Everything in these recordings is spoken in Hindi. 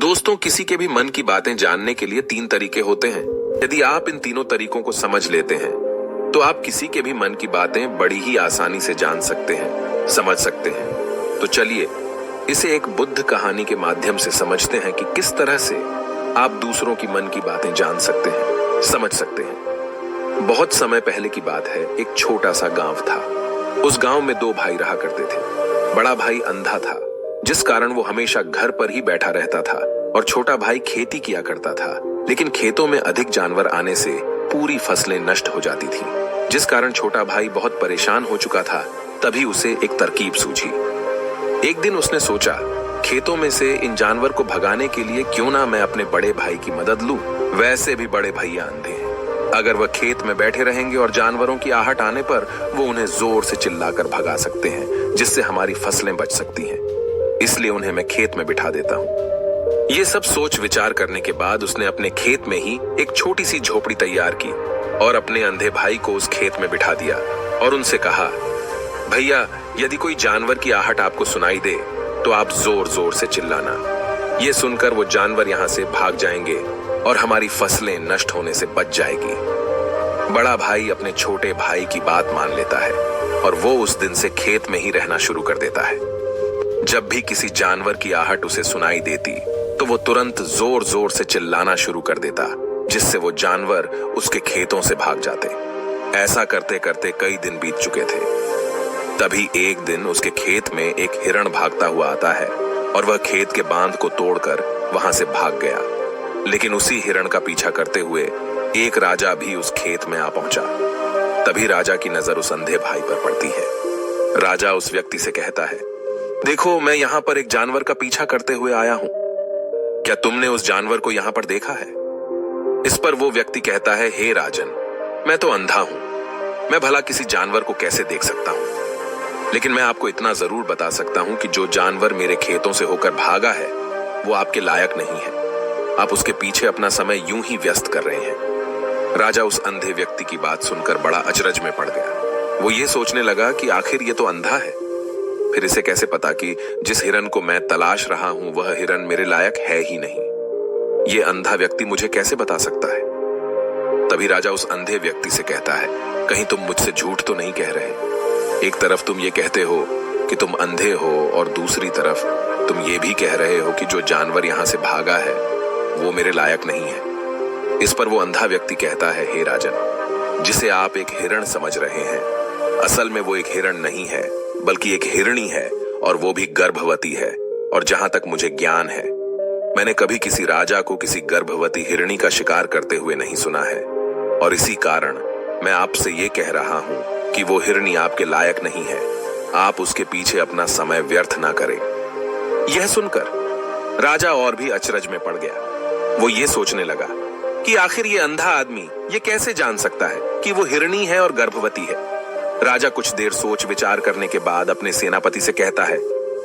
दोस्तों, किसी के भी मन की बातें जानने के लिए 3 तरीके होते हैं। यदि आप इन तीनों तरीकों को समझ लेते हैं तो आप किसी के भी मन की बातें बड़ी ही आसानी से जान सकते हैं, समझ सकते हैं। तो चलिए इसे एक बुद्ध कहानी के माध्यम से समझते हैं कि किस तरह से आप दूसरों की मन की बातें जान सकते हैं, समझ सकते हैं। बहुत समय पहले की बात है। एक छोटा सा गांव था। उस गांव में 2 भाई रहा करते थे। बड़ा भाई अंधा था, जिस कारण वो हमेशा घर पर ही बैठा रहता था, और छोटा भाई खेती किया करता था। लेकिन खेतों में अधिक जानवर आने से पूरी फसलें नष्ट हो जाती थी, जिस कारण छोटा भाई बहुत परेशान हो चुका था। तभी उसे एक तरकीब सूझी। एक दिन उसने सोचा, खेतों में से इन जानवर को भगाने के लिए क्यों ना मैं अपने बड़े भाई की मदद लूं। वैसे भी बड़े भैया अंधे हैं। अगर वह खेत में बैठे रहेंगे और जानवरों की आहट आने पर वो उन्हें जोर से चिल्लाकर भगा सकते हैं, जिससे हमारी फसलें बच सकती हैं। इसलिए उन्हें मैं खेत में बिठा देता हूँ। ये सब सोच विचार करने के बाद उसने अपने खेत में ही एक छोटी सी झोपड़ी तैयार की और अपने अंधे भाई को उस खेत में बिठा दिया और उनसे कहा, भैया, यदि कोई जानवर की आहट आपको सुनाई दे तो आप जोर जोर से चिल्लाना। ये सुनकर वो जानवर यहाँ से भाग जाएंगे और हमारी फसलें नष्ट होने से बच जाएगी। बड़ा भाई अपने छोटे भाई की बात मान लेता है और वो उस दिन से खेत में ही रहना शुरू कर देता है। जब भी किसी जानवर की आहट उसे सुनाई देती तो वो तुरंत जोर जोर से चिल्लाना शुरू कर देता, जिससे वो जानवर उसके खेतों से भाग जाते। ऐसा करते करते कई दिन बीत चुके थे। तभी एक दिन उसके खेत में एक हिरण भागता हुआ आता है और वह खेत के बांध को तोड़कर वहां से भाग गया। लेकिन उसी हिरण का पीछा करते हुए एक राजा भी उस खेत में आ पहुंचा। तभी राजा की नजर उस अंधे भाई पर पड़ती है। राजा उस व्यक्ति से कहता है, देखो, मैं यहाँ पर एक जानवर का पीछा करते हुए आया हूँ। क्या तुमने उस जानवर को यहाँ पर देखा है? इस पर वो व्यक्ति कहता है, हे राजन, मैं तो अंधा हूँ। मैं भला किसी जानवर को कैसे देख सकता हूँ? लेकिन मैं आपको इतना जरूर बता सकता हूँ कि जो जानवर मेरे खेतों से होकर भागा है वो आपके लायक नहीं है। आप उसके पीछे अपना समय यूं ही व्यस्त कर रहे हैं। राजा उस अंधे व्यक्ति की बात सुनकर बड़ा अचरज में पड़ गया। वो ये सोचने लगा कि आखिर ये तो अंधा है, फिर इसे कैसे पता कि जिस हिरन को मैं तलाश रहा हूं वह हिरन मेरे लायक है ही नहीं। ये अंधा व्यक्ति मुझे कैसे बता सकता है? तभी राजा उस अंधे व्यक्ति से कहता है, कहीं तुम मुझसे झूठ तो नहीं कह रहे? एक तरफ तुम ये कहते हो कि तुम अंधे हो और दूसरी तरफ तुम ये भी कह रहे हो कि जो जानवर यहाँ से भागा है वो मेरे लायक नहीं है। इस पर वो अंधा व्यक्ति कहता है, हे राजन, जिसे आप एक हिरण समझ रहे हैं, असल में वो एक हिरण नहीं है बल्कि एक हिरणी है, और वो भी गर्भवती है। और जहां तक मुझे ज्ञान है, मैंने कभी किसी राजा को किसी गर्भवती हिरणी का शिकार करते हुए नहीं सुना है। और इसी कारण मैं आपसे ये कह रहा हूं कि वो हिरणी आपके लायक नहीं है। आप उसके पीछे अपना समय व्यर्थ ना करें। यह सुनकर राजा और भी अचरज में पड़ गया। वो ये सोचने लगा कि आखिर ये अंधा आदमी ये कैसे जान सकता है कि वो हिरणी है और गर्भवती है। राजा कुछ देर सोच विचार करने के बाद अपने सेनापति से कहता है,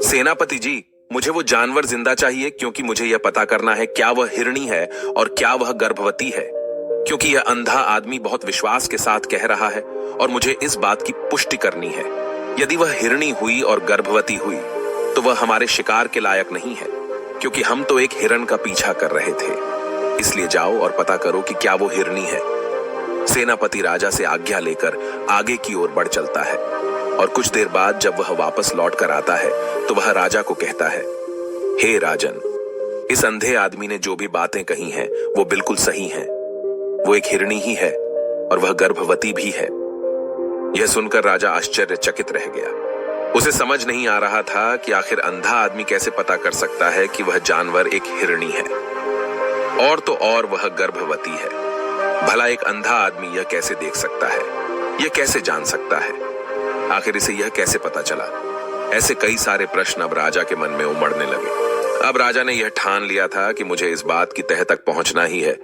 सेनापति जी, मुझे वो जानवर जिंदा चाहिए, क्योंकि मुझे यह पता करना है क्या वह हिरणी है और क्या वह गर्भवती है। क्योंकि यह अंधा आदमी बहुत विश्वास के साथ कह रहा है और मुझे इस बात की पुष्टि करनी है। यदि वह हिरणी हुई और गर्भवती हुई तो वह हमारे शिकार के लायक नहीं है, क्योंकि हम तो एक हिरण का पीछा कर रहे थे। इसलिए जाओ और पता करो कि क्या वो हिरणी है। सेनापति राजा से आज्ञा लेकर आगे की ओर बढ़ चलता है और कुछ देर बाद जब वह वापस लौट कर आता है तो वह राजा को कहता है, हे राजन, इस अंधे आदमी ने जो भी बातें कही हैं वो बिल्कुल सही हैं। वो एक हिरणी ही है और वह गर्भवती भी है। यह सुनकर राजा आश्चर्यचकित रह गया। उसे समझ नहीं आ रहा था कि आखिर अंधा आदमी कैसे पता कर सकता है कि वह जानवर एक हिरणी है, और तो और वह गर्भवती है। भला एक अंधा आदमी यह कैसे देख सकता है? यह कैसे जान सकता है? आखिर इसे यह कैसे पता चला? ऐसे कई सारे प्रश्न अब राजा के मन में उमड़ने लगे। अब राजा ने यह ठान लिया था कि मुझे इस बात की तह तक पहुंचना ही है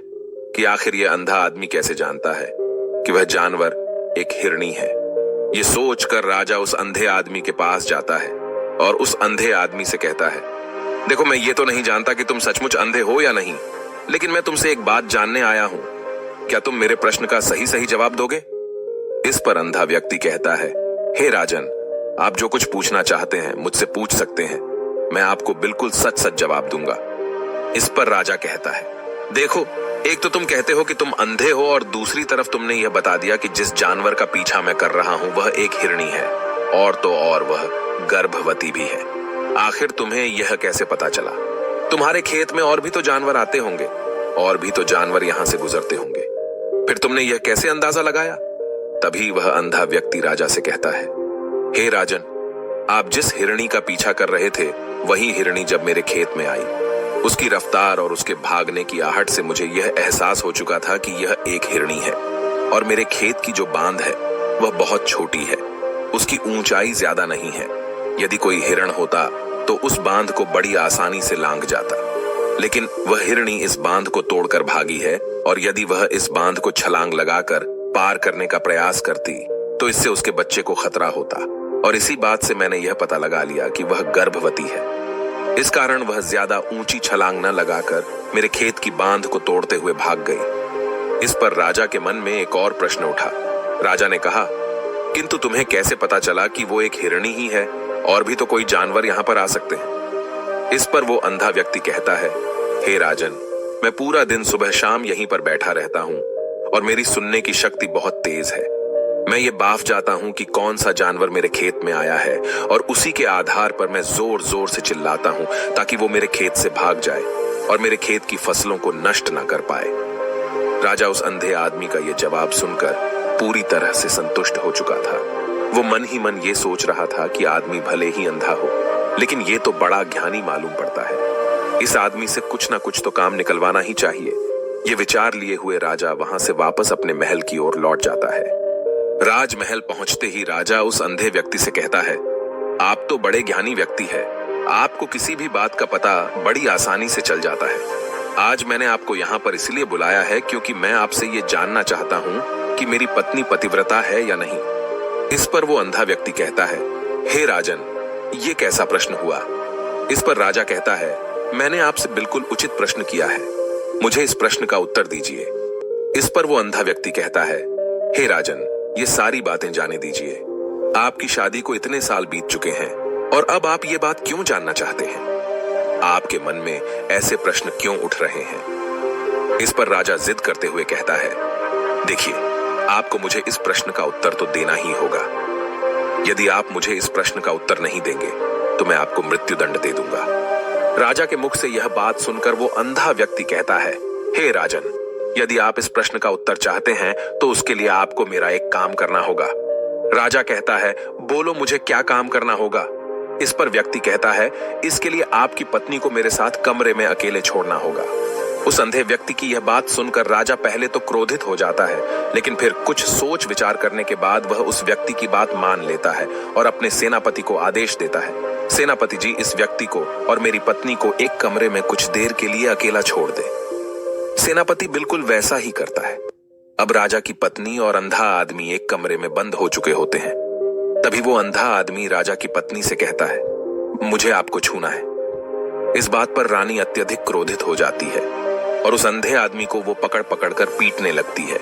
कि आखिर यह अंधा आदमी कैसे जानता है कि वह जानवर एक हिरणी है। ये सोचकर राजा उस अंधे आदमी के पास जाता है और उस अंधे आदमी से कहता है, देखो, मैं ये तो नहीं जानता कि तुम सचमुच अंधे हो या नहीं, लेकिन मैं तुमसे एक बात जानने आया हूं। क्या तुम मेरे प्रश्न का सही सही जवाब दोगे? इस पर अंधा व्यक्ति कहता है, हे राजन, आप जो कुछ पूछना चाहते हैं मुझसे पूछ सकते हैं। मैं आपको बिल्कुल सच सच जवाब दूंगा। इस पर राजा कहता है, देखो, एक तो तुम कहते हो कि तुम अंधे हो और दूसरी तरफ तुमने यह बता दिया कि जिस जानवर का पीछा मैं कर रहा हूं वह एक हिरणी है, और तो और वह गर्भवती भी है। आखिर तुम्हें यह कैसे पता चला? तुम्हारे खेत में और भी तो जानवर आते होंगे, और भी तो जानवर यहां से गुजरते होंगे, फिर तुमने यह कैसे अंदाजा लगाया? तभी वह अंधा व्यक्ति राजा से कहता है, हे राजन, आप जिस हिरणी का पीछा कर रहे थे वही हिरणी जब मेरे खेत में आई, उसकी रफ्तार और उसके भागने की आहट से मुझे यह एहसास हो चुका था कि यह एक हिरणी है, और मेरे खेत की जो बांध है वह बहुत छोटी है, उसकी ऊंचाई ज्यादा नहीं है। यदि कोई हिरण होता तो उस बांध को बड़ी आसानी से लांघ जाता, लेकिन वह हिरणी इस बांध को तोड़कर भागी है, और यदि वह इस बांध को छलांग लगाकर पार करने का प्रयास करती तो इससे उसके बच्चे को खतरा होता, और इसी बात से मैंने यह पता लगा लिया कि वह गर्भवती है। इस कारण वह ज्यादा ऊंची छलांग न लगाकर मेरे खेत की बांध को तोड़ते हुए भाग गई। इस पर राजा के मन में एक और प्रश्न उठा। राजा ने कहा, किंतु तुम्हें कैसे पता चला कि वो एक हिरणी ही है, और भी तो कोई जानवर यहाँ पर आ सकते हैं? इस पर वो अंधा व्यक्ति कहता है, हे राजन, मैं पूरा दिन सुबह शाम यहीं पर बैठा रहता हूँ, और मेरी सुनने की शक्ति बहुत तेज है। मैं ये बाफ जाता हूँ कि कौन सा जानवर मेरे खेत में आया है, और उसी के आधार पर मैं जोर जोर से चिल्लाता हूँ ताकि वो मेरे खेत से भाग जाए और मेरे खेत की फसलों को नष्ट न कर पाए। राजा उस अंधे आदमी का ये जवाब सुनकर पूरी तरह से संतुष्ट हो चुका था। वो मन ही मन ये सोच रहा था कि आदमी भले ही अंधा हो, लेकिन ये तो बड़ा ज्ञानी मालूम पड़ता है। इस आदमी से कुछ ना कुछ तो काम निकलवाना ही चाहिए। ये विचार लिए हुए राजा वहां से वापस अपने महल की ओर लौट जाता है। राजमहल पहुंचते ही राजा उस अंधे व्यक्ति से कहता है, आप तो बड़े ज्ञानी व्यक्ति है, आपको किसी भी बात का पता बड़ी आसानी से चल जाता है। आज मैंने आपको यहाँ पर इसलिए बुलाया है क्योंकि मैं आपसे ये जानना चाहता हूँ कि मेरी पत्नी पतिव्रता है या नहीं। इस पर वो अंधा व्यक्ति कहता है, हे राजन, ये कैसा प्रश्न हुआ? इस पर राजा कहता है, मैंने आपसे बिल्कुल उचित प्रश्न किया है, मुझे इस प्रश्न का उत्तर दीजिए। इस पर वो अंधा व्यक्ति कहता है, हे राजन, ये सारी बातें जाने दीजिए। आपकी शादी को इतने साल बीत चुके हैं, और अब आप ये बात क्यों जानना चाहते हैं? आपके मन में ऐसे प्रश्न क्यों उठ रहे हैं? इस पर राजा जिद करते हुए कहता है, देखिए, आपको मुझे इस प्रश्न का उत्तर तो देना ही होगा। यदि आप मुझे इस प्रश्न का उत्तर नहीं देंगे तो मैं आपको मृत्यु दंड दे दूंगा। राजा के मुख से यह बात सुनकर वो अंधा व्यक्ति कहता है, हे राजन, यदि आप इस प्रश्न का उत्तर चाहते हैं तो उसके लिए आपको मेरा एक काम करना होगा। राजा कहता है, बोलो, मुझे क्या काम करना होगा? इस पर व्यक्ति कहता है, इसके लिए आपकी पत्नी को मेरे साथ कमरे में अकेले छोड़ना होगा। उस अंधे व्यक्ति की यह बात सुनकर राजा पहले तो क्रोधित हो जाता है, लेकिन फिर कुछ सोच विचार करने के बाद वह उस व्यक्ति की बात मान लेता है और अपने सेनापति को आदेश देता है, सेनापति जी, इस व्यक्ति को और मेरी पत्नी को एक कमरे में कुछ देर के लिए अकेला छोड़ दे। सेनापति बिल्कुल वैसा ही करता है। अब राजा की पत्नी और अंधा आदमी एक कमरे में बंद हो चुके होते हैं। तभी वो अंधा आदमी राजा की पत्नी से कहता है, मुझे आपको छूना है। इस बात पर रानी अत्यधिक क्रोधित हो जाती है और उस अंधे आदमी को वो पकड़ पकड़ कर पीटने लगती है,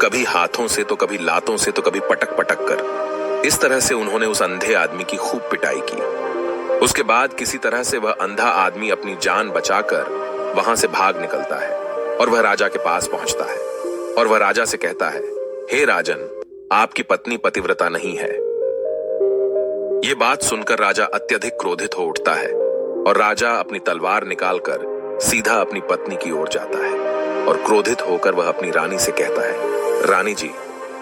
कभी हाथों से तो कभी लातों से तो कभी पटक पटक कर। इस तरह से उन्होंने उस अंधे आदमी की खूब पिटाई की। उसके बाद किसी तरह से वह अंधा आदमी अपनी जान बचाकर वहां से भाग निकलता है और वह राजा के पास पहुंचता है और वह राजा से कहता है, हे राजन, आपकी पत्नी पतिव्रता नहीं है। ये बात सुनकर राजा अत्यधिक क्रोधित हो उठता है और राजा अपनी तलवार निकालकर सीधा अपनी पत्नी की ओर जाता है और क्रोधित होकर वह अपनी रानी से कहता है, रानी जी,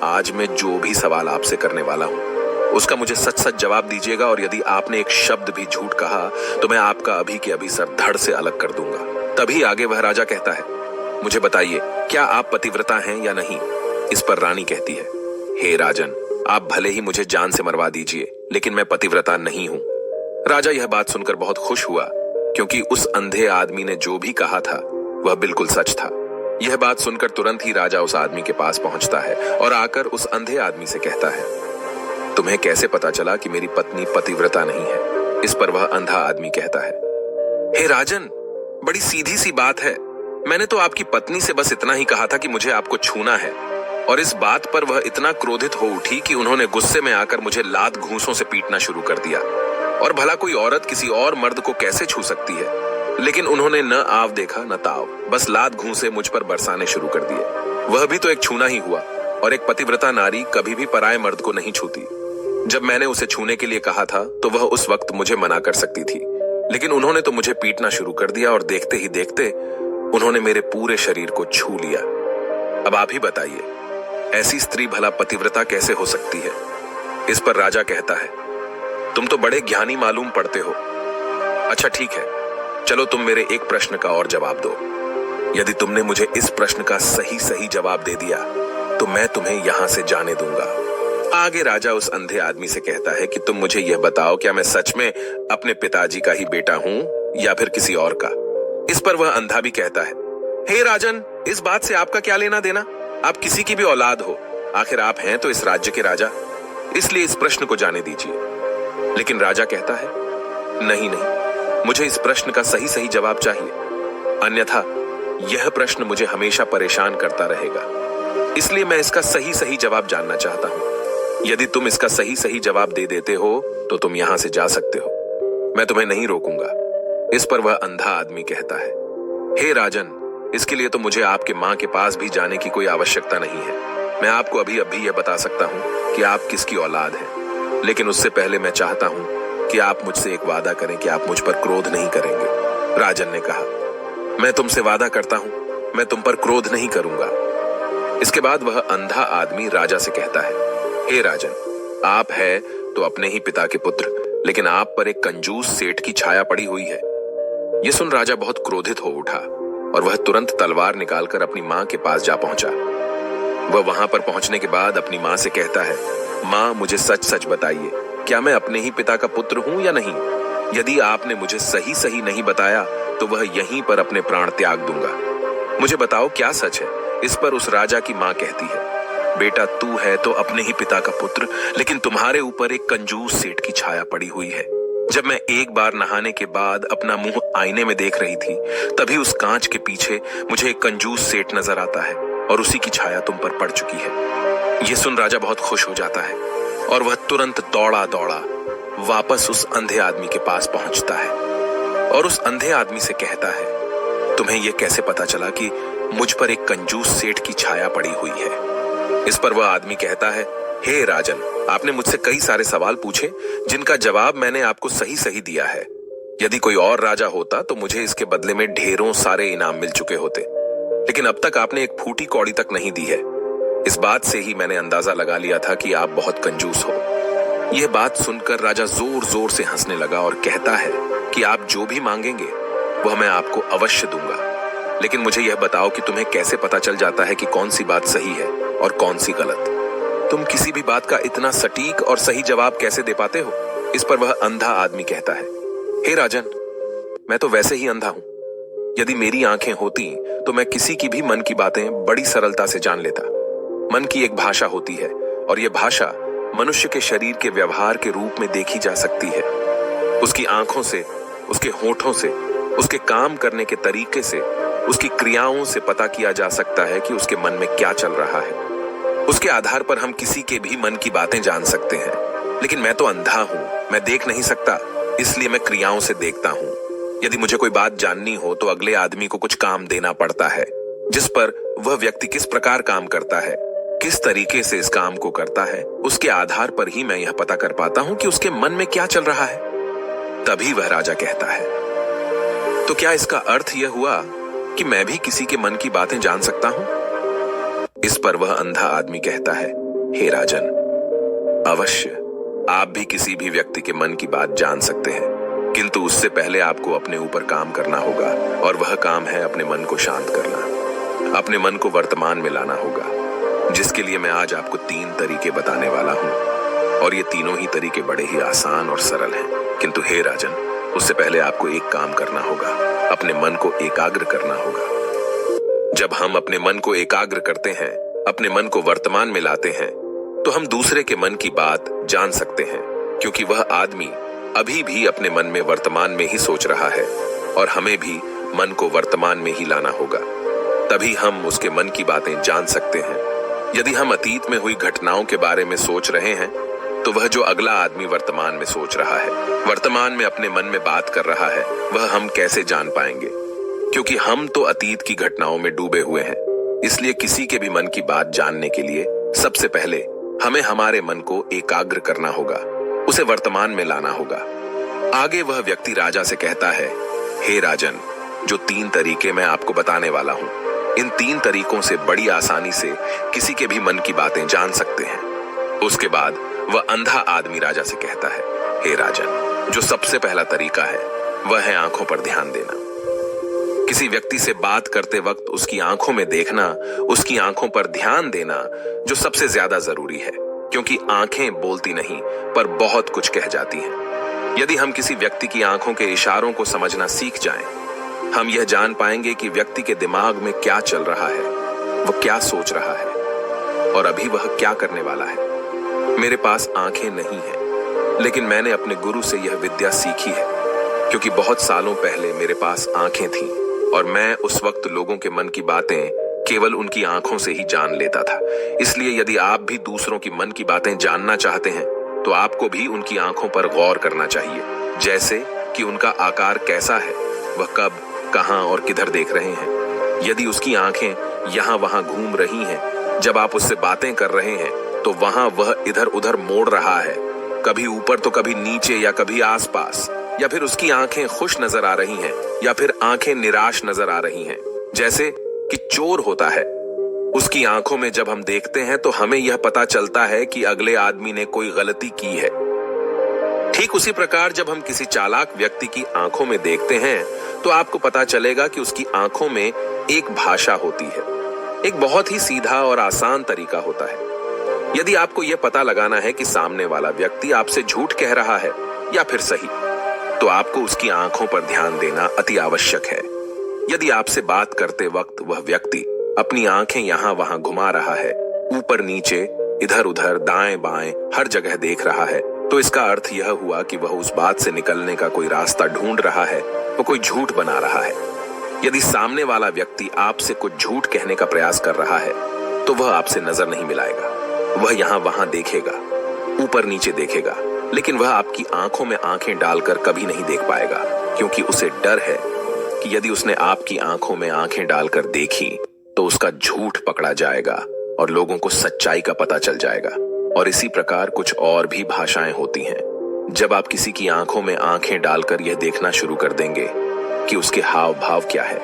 आज मैं जो भी सवाल आपसे करने वाला हूं उसका मुझे सच सच जवाब दीजिएगा, और यदि आपने एक शब्द भी झूठ कहा तो मैं आपका अभी के अभी सर धड़ से अलग कर दूंगा। तभी आगे वह राजा कहता है, मुझे बताइए, क्या आप पतिव्रता हैं या नहीं? इस पर रानी कहती है, हे राजन, आप भले ही मुझे जान से मरवा दीजिए, लेकिन मैं पतिव्रता नहीं हूं। राजा यह बात सुनकर बहुत खुश हुआ, क्योंकि उस अंधे आदमी ने जो भी कहा था वह बिल्कुल सच था। यह बात सुनकर तुरंत ही राजा उस आदमी के पास पहुंचता है और आकर उस अंधे आदमी से कहता है, तुम्हें कैसे पता चला कि मेरी पत्नी पतिव्रता नहीं है? इस पर वह अंधा आदमी कहता है, हे राजन, बड़ी सीधी सी बात है, मैंने तो आपकी पत्नी से बस इतना ही कहा था कि मुझे आपको छूना है, और इस बात पर वह इतना क्रोधित हो उठी कि उन्होंने गुस्से में आकर मुझे लात घूंसों से पीटना शुरू कर दिया। और भला कोई औरत किसी और मर्द को कैसे छू सकती है? लेकिन उन्होंने न आव देखा न ताव, बस लात घूंसे मुझ पर बरसाने शुरू कर दिए। वह भी तो एक छूना ही हुआ, और एक पतिव्रता नारी कभी भी पराये मर्द को नहीं छूती। जब मैंने उसे छूने के लिए कहा था तो वह उस वक्त मुझे मना कर सकती थी, लेकिन उन्होंने तो मुझे पीटना शुरू कर दिया और देखते ही देखते उन्होंने मेरे पूरे शरीर को छू लिया। अब आप ही बताइए, ऐसी स्त्री भला पतिव्रता कैसे हो सकती है? इस पर राजा कहता है, तुम तो बड़े ज्ञानी मालूम पड़ते हो। अच्छा ठीक है, चलो तुम मेरे एक प्रश्न का और जवाब दो। यदि तुमने मुझे इस प्रश्न का सही सही जवाब दे दिया तो मैं तुम्हें यहां से जाने दूंगा। आगे राजा उस अंधे आदमी से कहता है कि तुम मुझे यह बताओ, क्या मैं सच में अपने पिताजी का ही बेटा हूं या फिर किसी और का? इस पर वह अंधा भी कहता है, हे राजन, इस बात से आपका क्या लेना देना? आप किसी की भी औलाद हो, आखिर आप हैं तो इस राज्य के राजा, इसलिए इस प्रश्न को जाने दीजिए। लेकिन राजा कहता है, नहीं नहीं, मुझे इस प्रश्न का सही सही जवाब चाहिए, अन्यथा यह प्रश्न मुझे हमेशा परेशान करता रहेगा। इसलिए मैं इसका सही सही जवाब जानना चाहता हूं। यदि तुम इसका सही सही जवाब दे देते हो तो तुम यहां से जा सकते हो, मैं तुम्हें नहीं रोकूंगा। इस पर वह अंधा आदमी कहता है, हे राजन, इसके लिए तो मुझे आपके मां के पास भी जाने की कोई आवश्यकता नहीं है। मैं आपको अभी अभी यह बता सकता हूं कि आप किसकी औलाद हैं, लेकिन उससे पहले मैं चाहता हूं कि आप मुझसे एक वादा करें कि आप मुझ पर क्रोध नहीं करेंगे। राजन ने कहा, मैं तुमसे वादा करता हूं, मैं तुम पर क्रोध नहीं करूंगा। इसके बाद वह अंधा आदमी राजा से कहता है, हे राजन, आप है तो अपने ही पिता के पुत्र, लेकिन आप पर एक कंजूस सेठ की छाया पड़ी हुई है। यह सुन राजा बहुत क्रोधित हो उठा और वह तुरंत तलवार निकालकर अपनी मां के पास जा पहुंचा। वह वहां पर पहुंचने के बाद अपनी मां से कहता है, मां, मुझे सच सच बताइए, क्या मैं अपने ही पिता का पुत्र हूं या नहीं? यदि आपने मुझे सही सही नहीं बताया तो वह यहीं पर अपने प्राण त्याग दूंगा। मुझे बताओ, क्या सच है? इस पर उस राजा की मां कहती है, बेटा, तू है तो अपने ही पिता का पुत्र, लेकिन तुम्हारे ऊपर एक कंजूस सेठ की छाया पड़ी हुई है। जब मैं एक बार नहाने के बाद अपना मुंह आईने में देख रही थी, तभी उस कांच के पीछे मुझे एक कंजूस सेठ नजर आता है और उसी की छाया तुम पर पड़ चुकी है। यह सुन राजा बहुत खुश हो जाता है और वह तुरंत दौड़ा दौड़ा वापस उस अंधे आदमी के पास पहुंचता है और उस अंधे आदमी से कहता है, तुम्हें यह कैसे पता चला कि मुझ पर एक कंजूस सेठ की छाया पड़ी हुई है? इस पर वह आदमी कहता है, हे राजन, आपने मुझसे कई सारे सवाल पूछे जिनका जवाब मैंने आपको सही सही दिया है। यदि कोई और राजा होता तो मुझे इसके बदले में ढेरों सारे इनाम मिल चुके होते, लेकिन अब तक आपने एक फूटी कौड़ी तक नहीं दी है। इस बात से ही मैंने अंदाजा लगा लिया था कि आप बहुत कंजूस हो। यह बात सुनकर राजा जोर जोर से हंसने लगा और कहता है कि आप जो भी मांगेंगे वह मैं आपको अवश्य दूंगा, लेकिन मुझे यह बताओ कि तुम्हें कैसे पता चल जाता है कि कौन सी बात सही है और कौन सी गलत? तुम किसी भी बात का इतना सटीक और सही जवाब कैसे दे पाते हो? इस पर वह अंधा आदमी कहता है, हे राजन, मैं तो वैसे ही अंधा हूं। यदि मेरी आंखें होती तो मैं किसी की भी मन की बातें बड़ी सरलता से जान लेता। मन की एक भाषा होती है और यह भाषा मनुष्य के शरीर के व्यवहार के रूप में देखी जा सकती है। उसकी आंखों से, उसके होठों से, उसके काम करने के तरीके से, उसकी क्रियाओं से पता किया जा सकता है कि उसके मन में क्या चल रहा है। उसके आधार पर हम किसी के भी मन की बातें जान सकते हैं, लेकिन मैं तो अंधा हूं, मैं देख नहीं सकता, इसलिए मैं क्रियाओं से देखता हूं। यदि मुझे कोई बात जाननी हो तो अगले आदमी को कुछ काम देना पड़ता है, जिस पर वह व्यक्ति किस प्रकार काम करता है, किस तरीके से इस काम को करता है, उसके आधार पर ही मैं यह पता कर पाता हूं कि उसके मन में क्या चल रहा है। तभी वह राजा कहता है, तो क्या इसका अर्थ यह हुआ कि मैं भी किसी के मन की बातें जान सकता हूं? इस पर वह अंधा आदमी कहता है, हे राजन, अवश्य आप भी किसी भी व्यक्ति के मन की बात जान सकते हैं, किंतु उससे पहले आपको अपने ऊपर काम करना होगा, और वह काम है अपने मन को शांत करना, अपने मन को वर्तमान में लाना होगा, जिसके लिए मैं आज आपको 3 तरीके बताने वाला हूं। और ये तीनों ही तरीके बड़े ही आसान और सरल हैं, किंतु हे राजन, उससे पहले आपको एक काम करना होगा, अपने मन को एकाग्र करना होगा। जब हम अपने मन को एकाग्र करते हैं, अपने मन को वर्तमान में लाते हैं, तो हम दूसरे के मन की बात जान सकते हैं, क्योंकि वह आदमी अभी भी अपने मन में वर्तमान में ही सोच रहा है, और हमें भी मन को वर्तमान में ही लाना होगा, तभी हम उसके मन की बातें जान सकते हैं। यदि हम अतीत में हुई घटनाओं के बारे में सोच रहे हैं तो वह जो अगला आदमी वर्तमान में सोच रहा है, वर्तमान में अपने मन में बात कर रहा है, वह हम कैसे जान पाएंगे? क्योंकि हम तो अतीत की घटनाओं में डूबे हुए हैं। इसलिए किसी के भी मन की बात जानने के लिए सबसे पहले हमें हमारे मन को एकाग्र करना होगा, उसे वर्तमान में लाना होगा। आगे वह व्यक्ति राजा से कहता है, हे राजन, जो 3 तरीके मैं आपको बताने वाला हूं, इन 3 तरीकों से बड़ी आसानी से किसी के भी मन की बातें जान सकते हैं। उसके बाद वह अंधा आदमी राजा से कहता है, हे राजन, जो सबसे पहला तरीका है वह है आंखों पर ध्यान देना। किसी व्यक्ति से बात करते वक्त उसकी आंखों में देखना, उसकी आंखों पर ध्यान देना जो सबसे ज्यादा जरूरी है, क्योंकि आंखें बोलती नहीं पर बहुत कुछ कह जाती हैं। यदि हम किसी व्यक्ति की आंखों के इशारों को समझना सीख जाएं, हम यह जान पाएंगे कि व्यक्ति के दिमाग में क्या चल रहा है, वह क्या सोच रहा है और अभी वह क्या करने वाला है। मेरे पास आंखें नहीं हैं, लेकिन मैंने अपने गुरु से यह विद्या सीखी है, क्योंकि बहुत सालों पहले मेरे पास आंखें थीं और मैं उस वक्त लोगों के मन की बातें केवल उनकी आंखों से ही जान लेता था। इसलिए यदि आप भी दूसरों की मन की बातें जानना चाहते हैं, तो आपको भी उनकी आंखों पर गौर करना चाहिए, जैसे कि उनका आकार कैसा है, वह कब, कहां और किधर देख रहे हैं। यदि उसकी आंखें यहां वहां घूम रही हैं, जब आप उससे बातें कर रहे हैं, तो वहां वह इधर उधर मोड़ रहा है, कभी ऊपर तो कभी नीचे या कभी आसपास, या फिर उसकी आंखें खुश नजर आ रही हैं या फिर आंखें निराश नजर आ रही हैं, जैसे कि चोर होता है। उसकी आंखों में जब हम देखते हैं तो हमें यह पता चलता है कि अगले आदमी ने कोई गलती की है। ठीक उसी प्रकार जब हम किसी चालाक व्यक्ति की आंखों में देखते हैं तो आपको पता चलेगा कि उसकी आंखों में एक भाषा होती है। एक बहुत ही सीधा और आसान तरीका होता है। यदि आपको यह पता लगाना है कि सामने वाला व्यक्ति आपसे झूठ कह रहा है या फिर सही, तो आपको उसकी आंखों पर ध्यान देना अति आवश्यक है। यदि आपसे बात करते वक्त वह व्यक्ति अपनी आंखें यहां वहां घुमा रहा है, ऊपर नीचे, इधर उधर, दाएं बाएं, हर जगह देख रहा है, तो इसका अर्थ यह हुआ कि वह उस बात से निकलने का कोई रास्ता ढूंढ रहा है, वो कोई झूठ बना रहा है। यदि सामने वाला व्यक्ति आपसे कुछ झूठ कहने का प्रयास कर रहा है, तो वह आपसे नजर नहीं मिलाएगा। वह यहां वहां देखेगा, ऊपर नीचे देखेगा, लेकिन वह आपकी आंखों में आंखें डालकर कभी नहीं देख पाएगा, क्योंकि उसे डर है कि यदि उसने आपकी आंखों में आंखें डालकर देखी तो उसका झूठ पकड़ा जाएगा और लोगों को सच्चाई का पता चल जाएगा। और इसी प्रकार कुछ और भी भाषाएं होती हैं। जब आप किसी की आंखों में आंखें डालकर यह देखना शुरू कर देंगे कि उसके हाव भाव क्या है,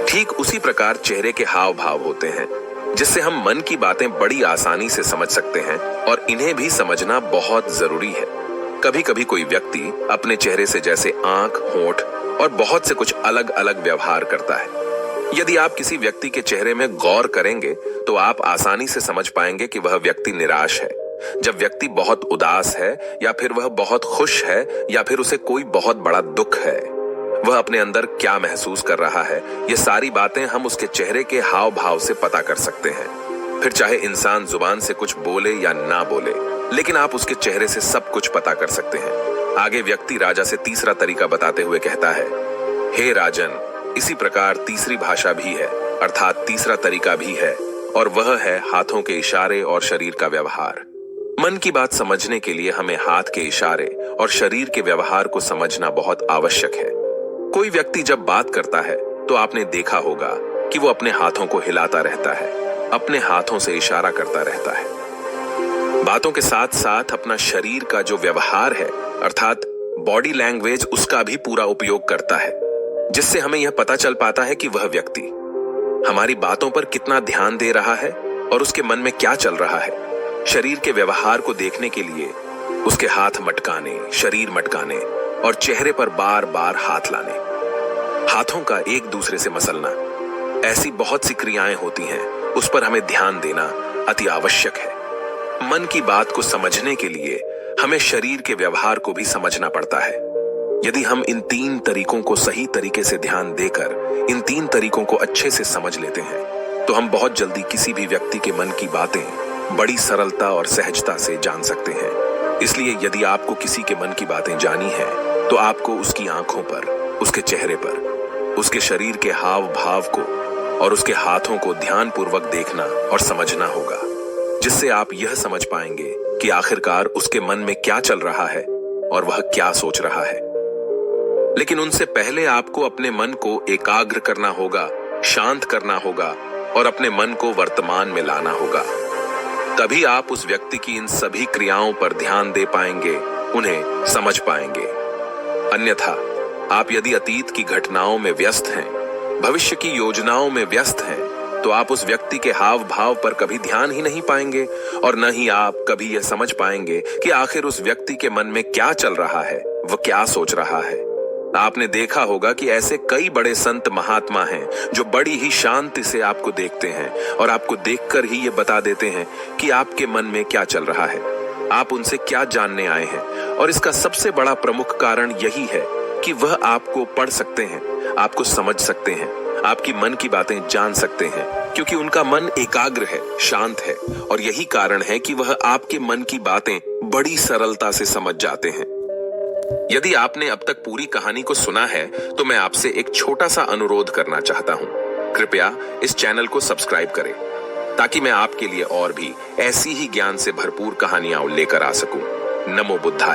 ठीक उसी प्रकार चेहरे के हाव भाव होते हैं, जिससे हम मन की बातें बड़ी आसानी से समझ सकते हैं और इन्हें भी समझना बहुत जरूरी है। कभी कभी कोई व्यक्ति अपने चेहरे से जैसे आंख, होंठ और बहुत से कुछ अलग अलग व्यवहार करता है। यदि आप किसी व्यक्ति के चेहरे में गौर करेंगे तो आप आसानी से समझ पाएंगे कि वह व्यक्ति निराश है, जब व्यक्ति बहुत उदास है, या फिर वह बहुत खुश है, या फिर उसे कोई बहुत बड़ा दुख है। वह अपने अंदर क्या महसूस कर रहा है, ये सारी बातें हम उसके चेहरे के हाव भाव से पता कर सकते हैं। फिर चाहे इंसान जुबान से कुछ बोले या ना बोले, लेकिन आप उसके चेहरे से सब कुछ पता कर सकते हैं। आगे व्यक्ति राजा से तीसरा तरीका बताते हुए कहता है, हे राजन, इसी प्रकार तीसरी भाषा भी है, अर्थात तीसरा तरीका भी है, और वह है हाथों के इशारे और शरीर का व्यवहार। मन की बात समझने के लिए हमें हाथ के इशारे और शरीर के व्यवहार को समझना बहुत आवश्यक है। कोई व्यक्ति जब बात करता है तो आपने देखा होगा कि वो अपने हाथों को हिलाता रहता है, अपने हाथों से इशारा करता रहता है। बातों के साथ साथ अपना शरीर का जो व्यवहार है, अर्थात बॉडी लैंग्वेज, उसका भी पूरा उपयोग करता है, जिससे हमें यह पता चल पाता है कि वह व्यक्ति हमारी बातों पर कितना ध्यान दे रहा है और उसके मन में क्या चल रहा है। शरीर के व्यवहार को देखने के लिए उसके हाथ मटकाने, शरीर मटकाने और चेहरे पर बार बार हाथ लाने, हाथों का एक दूसरे से मसलना, ऐसी बहुत सी क्रियाएं होती हैं, उस पर हमें ध्यान देना अति आवश्यक है। मन की बात को समझने के लिए हमें शरीर के व्यवहार को भी समझना पड़ता है। यदि हम इन 3 तरीकों को सही तरीके से ध्यान देकर इन 3 तरीकों को अच्छे से समझ लेते हैं, तो हम बहुत जल्दी किसी भी व्यक्ति के मन की बातें बड़ी सरलता और सहजता से जान सकते हैं। इसलिए यदि आपको किसी के मन की बातें जानी है, तो आपको उसकी आंखों पर, उसके चेहरे पर, उसके शरीर के हाव भाव को और उसके हाथों को ध्यानपूर्वक देखना और समझना होगा, जिससे आप यह समझ पाएंगे कि आखिरकार उसके मन में क्या चल रहा है और वह क्या सोच रहा है। लेकिन उनसे पहले आपको अपने मन को एकाग्र करना होगा, शांत करना होगा और अपने मन को वर्तमान में लाना होगा। तभी आप उस व्यक्ति की इन सभी क्रियाओं पर ध्यान दे पाएंगे, उन्हें समझ पाएंगे। अन्यथा आप यदि अतीत की घटनाओं में व्यस्त हैं, भविष्य की योजनाओं में व्यस्त हैं, तो आप उस व्यक्ति के हाव भाव पर कभी ध्यान ही नहीं पाएंगे और न ही आप कभी यह समझ पाएंगे कि आखिर उस व्यक्ति के मन में क्या चल रहा है, वह क्या सोच रहा है। आपने देखा होगा कि ऐसे कई बड़े संत महात्मा हैं जो बड़ी ही शांति से आपको देखते हैं और आपको देखकर ही ये बता देते हैं कि आपके मन में क्या चल रहा है, आप उनसे क्या जानने आए हैं। और इसका सबसे बड़ा प्रमुख कारण यही है कि वह आपको पढ़ सकते हैं, आपको समझ सकते हैं, आपकी मन की बातें जान सकते हैं, क्योंकि उनका मन एकाग्र है, शांत है और यही कारण है कि वह आपके मन की बातें बड़ी सरलता से समझ जाते हैं। यदि आपने अब तक पूरी कहानी को सुना है तो मैं आपसे एक छोटा सा अनुरोध करना चाहता हूं। कृपया इस चैनल को सब्सक्राइब करें ताकि मैं आपके लिए और भी ऐसी ही ज्ञान से भरपूर कहानियां लेकर आ सकूं। नमो बुद्धाय।